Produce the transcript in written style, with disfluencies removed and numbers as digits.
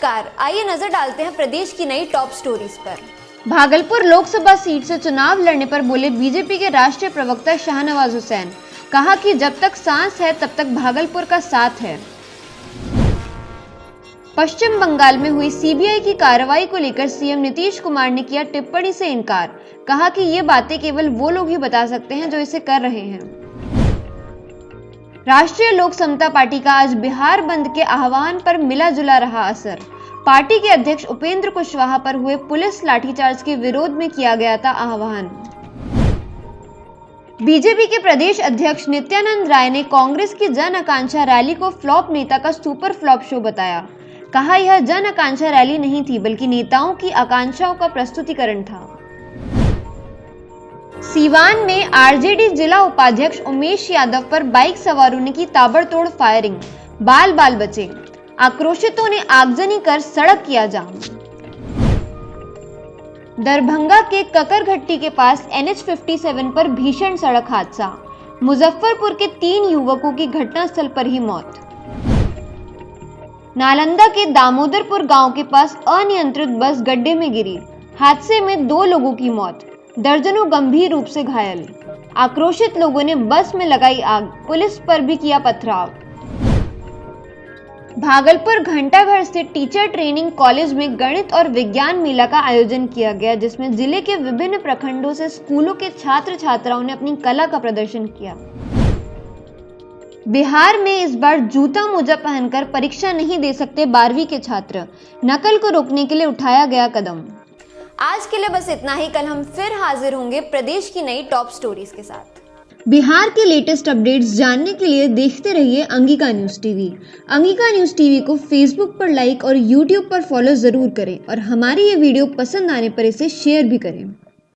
नमस्कार, आइए नजर डालते हैं प्रदेश की नई टॉप स्टोरीज पर। भागलपुर लोकसभा सीट से चुनाव लड़ने पर बोले बीजेपी के राष्ट्रीय प्रवक्ता शाहनवाज हुसैन। कहा कि जब तक सांस है तब तक भागलपुर का साथ है। पश्चिम बंगाल में हुई सीबीआई की कार्रवाई को लेकर सीएम नीतीश कुमार ने किया टिप्पणी से इनकार। कहा कि ये बातें केवल वो लोग ही बता सकते हैं जो इसे कर रहे हैं। राष्ट्रीय लोक समता पार्टी का आज बिहार बंद के आह्वान पर मिला जुला रहा असर। पार्टी के अध्यक्ष उपेंद्र कुशवाहा पर हुए पुलिस लाठीचार्ज के विरोध में किया गया था आह्वान। बीजेपी के प्रदेश अध्यक्ष नित्यानंद राय ने कांग्रेस की जन आकांक्षा रैली को फ्लॉप नेता का सुपर फ्लॉप शो बताया। कहा यह जन आकांक्षा रैली नहीं थी बल्कि नेताओं की आकांक्षाओं का प्रस्तुतिकरण था। सीवान में आरजेडी जिला उपाध्यक्ष उमेश यादव पर बाइक सवारों ने की ताबड़तोड़ फायरिंग, बाल बाल बचे। आक्रोशितों ने आगजनी कर सड़क किया जाम। दरभंगा के ककरघट्टी के पास NH57 पर भीषण सड़क हादसा। मुजफ्फरपुर के 3 युवकों की घटनास्थल पर ही मौत। नालंदा के दामोदरपुर गांव के पास अनियंत्रित बस गड्ढे में गिरी। हादसे में 2 लोगों की मौत, दर्जनों गंभीर रूप से घायल। आक्रोशित लोगों ने बस में लगाई आग, पुलिस पर भी किया पथराव। भागलपुर घंटाघर स्थित टीचर ट्रेनिंग कॉलेज में गणित और विज्ञान मेला का आयोजन किया गया, जिसमें जिले के विभिन्न प्रखंडों से स्कूलों के छात्र छात्राओं ने अपनी कला का प्रदर्शन किया। बिहार में इस बार जूता मोजा पहनकर परीक्षा नहीं दे सकते 12वीं के छात्र। नकल को रोकने के लिए उठाया गया कदम। आज के लिए बस इतना ही। कल हम फिर हाजिर होंगे प्रदेश की नई टॉप स्टोरीज के साथ। बिहार के लेटेस्ट अपडेट्स जानने के लिए देखते रहिए Angika news TV. Angika news TV को फेसबुक पर लाइक और यूट्यूब पर फॉलो जरूर करें और हमारी ये वीडियो पसंद आने पर इसे शेयर भी करें।